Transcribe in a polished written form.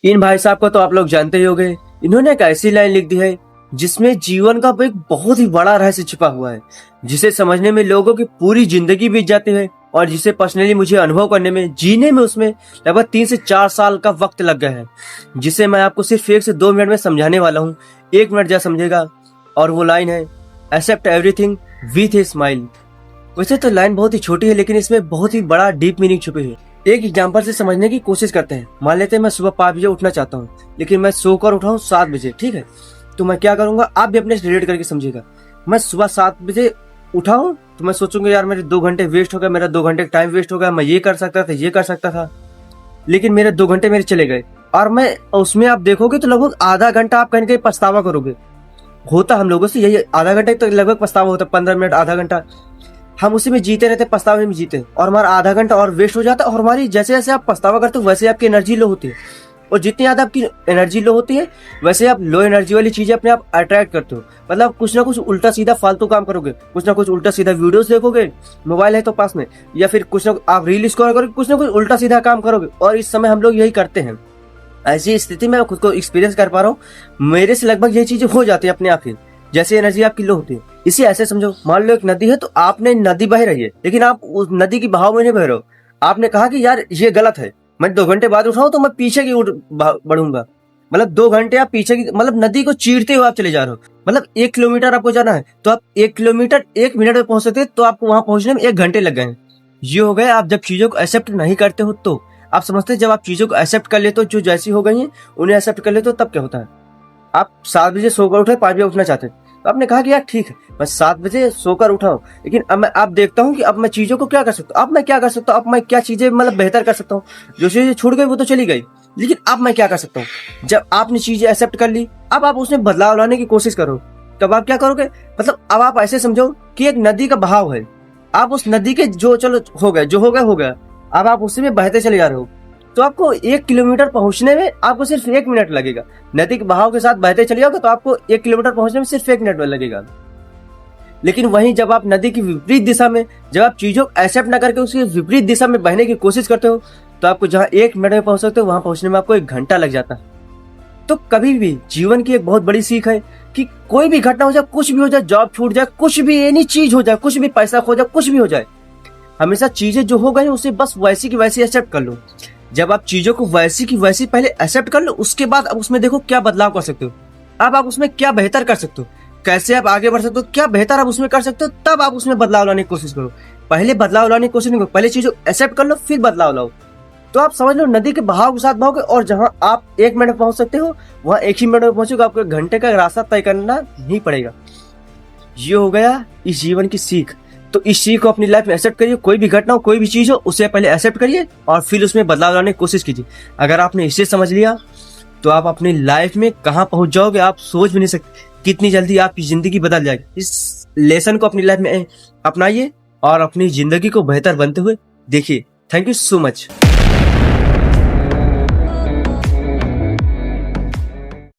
इन भाई साहब को तो आप लोग जानते ही होंगे। इन्होंने एक ऐसी लाइन लिख दी है जिसमें जीवन का एक बहुत ही बड़ा रहस्य छिपा हुआ है, जिसे समझने में लोगों की पूरी जिंदगी बीत जाती है और जिसे पर्सनली मुझे अनुभव करने में, जीने में उसमें लगभग 3 से 4 साल का वक्त लग गया है, जिसे मैं आपको सिर्फ 1 से 2 मिनट में समझाने वाला हूँ। 1 मिनट जा समझेगा। और वो लाइन है, accept everything with a smile. वैसे तो लाइन बहुत ही छोटी है, लेकिन इसमें बहुत ही बड़ा डीप मीनिंग छुपी है। एक एग्जाम्पल से समझने की कोशिश करते हैं। मान लेते हैं मैं सुबह 5 बजे उठना चाहता हूँ, लेकिन मैं सोकर उठाऊँ 7 बजे, ठीक है। तो मैं क्या करूंगा, आप भी अपने से रिलेट करके समझिएगा। मैं सुबह 7 बजे उठाऊं तो मैं सोचूंगा यार मेरे 2 घंटे वेस्ट हो गया, मेरा 2 घंटे टाइम वेस्ट हो गया, मैं ये कर सकता था, ये कर सकता था, लेकिन मेरे 2 घंटे मेरे चले गए। और मैं उसमें आप देखोगे तो लगभग आधा घंटा आप कहीं ना कहीं पछतावा करोगे। होता हम लोगों से यही, आधा घंटे तक लगभग पछतावा होता, 15 मिनट आधा घंटा हम उसी में जीते रहते, पछतावे में जीते, और हमारा आधा घंटा और वेस्ट हो जाता है। और हमारी जैसे जैसे आप पछतावा करते हो वैसे आपकी एनर्जी लो होती है, और जितनी ज्यादा आपकी एनर्जी लो होती है वैसे आप लो एनर्जी वाली चीजें अपने आप अट्रैक्ट करते हो। मतलब कुछ ना कुछ उल्टा सीधा फालतू काम करोगे, कुछ ना कुछ उल्टा सीधा वीडियोस देखोगे, मोबाइल है तो पास में, या फिर कुछ ना आप रील स्क्रॉल करोगे, कुछ ना कुछ उल्टा सीधा काम करोगे। और इस समय हम लोग यही करते हैं। ऐसी स्थिति में मैं खुद को एक्सपीरियंस कर पा रहा हूँ, मेरे से लगभग यही चीजें हो जाती है अपने आप ही, जैसे एनर्जी आपकी लो होती है। इसे ऐसे समझो, मान लो एक नदी है, तो आपने नदी बह रही है, लेकिन आप उस नदी की बहाव में नहीं बह रहे हो। आपने कहा कि यार ये गलत है, मैं 2 घंटे बाद उठाऊं तो मैं पीछे की ओर बढ़ूंगा। मतलब 2 घंटे आप पीछे की, मतलब नदी को चीरते हुए आप चले जा रहे हो। मतलब 1 किलोमीटर आपको जाना है तो आप 1 किलोमीटर 1 मिनट में पहुंच सकते, तो आपको वहां पहुंचने में 1 घंटे लग गए। ये हो गए आप जब चीजों को एक्सेप्ट नहीं करते हो। तो आप समझते हैं, जब आप चीजों को एक्सेप्ट कर लेते हो, जो जैसी हो गई है उन्हें एक्सेप्ट कर लेते हो, तब क्या होता है। आप 7 बजे सोकर उठे, 5 बजे उठना चाहते हैं, तो आपने कहा कि यार ठीक है मैं 7 बजे सोकर उठाऊं, लेकिन अब मैं आप देखता हूं कि अब मैं चीजों को क्या कर सकता हूं, अब मैं क्या कर सकता हूं, अब मैं क्या चीजें मतलब बेहतर कर सकता हूं। जो चीजें छूट गई वो तो चली गई, लेकिन अब मैं क्या कर सकता हूं। जब आपने चीजें एक्सेप्ट कर ली, अब आप उसमें बदलाव लाने की कोशिश करो। तब आप क्या करोगे, मतलब अब आप ऐसे समझो कि एक नदी का बहाव है, आप उस नदी के जो चलो हो गया, जो हो गया हो गया, अब आप उसी में बहते चले जा रहे हो। तो आपको 1 किलोमीटर पहुंचने में आपको सिर्फ 1 मिनट लगेगा। नदी के बहाव के साथ बहते चले जाओगे तो आपको 1 किलोमीटर पहुंचने में सिर्फ 1 मिनट लगेगा। लेकिन वहीं जब आप नदी की विपरीत दिशा में, जब आप चीजों को एक्सेप्ट न करके उसकी विपरीत दिशा में बहने की कोशिश करते हो, तो आपको जहां 1 मिनट में पहुंच सकते हो, वहां पहुंचने में आपको 1 घंटा लग जाता है। तो कभी भी जीवन की एक बहुत बड़ी सीख है कि कोई भी घटना हो जाए, कुछ भी हो जाए, जॉब छूट जाए, कुछ भी एनी चीज हो जाए, कुछ भी पैसा खो जाए, कुछ भी हो जाए, हमेशा चीजें जो हो गई उसे बस वैसी की वैसी एक्सेप्ट कर लो। जब आप चीजों को वैसी की वैसी पहले एक्सेप्ट कर लो, उसके बाद अब उसमें देखो क्या बदलाव कर सकते हो, अब आप उसमें क्या बेहतर कर सकते हो, कैसे आप आगे बढ़ सकते हो, क्या बेहतर आप उसमें कर सकते हो, तब आप उसमें बदलाव लाने की कोशिश करो। पहले बदलाव लाने की कोशिश नहीं करो, पहले चीजों एक्सेप्ट कर लो फिर बदलाव लाओ। तो आप समझ लो नदी के बहाव के साथ बहोगे, और जहां आप 1 मिनट में पहुंच सकते हो वहां 1 ही मिनट में पहुंचोगे, आपको 1 घंटे का रास्ता तय करना नहीं पड़ेगा। ये हो गया इस जीवन की सीख। तो इस चीज को अपनी लाइफ में एक्सेप्ट करिए। कोई भी घटना हो, कोई भी चीज हो, उसे पहले एक्सेप्ट करिए और फिर उसमें बदलाव लाने की कोशिश कीजिए। अगर आपने इसे समझ लिया तो आप अपनी लाइफ में कहां पहुंच जाओगे आप सोच भी नहीं सकते, कितनी जल्दी आपकी जिंदगी बदल जाएगी। इस लेसन को अपनी लाइफ में अपनाइए और अपनी जिंदगी को बेहतर बनते हुए देखिए। Thank you so much.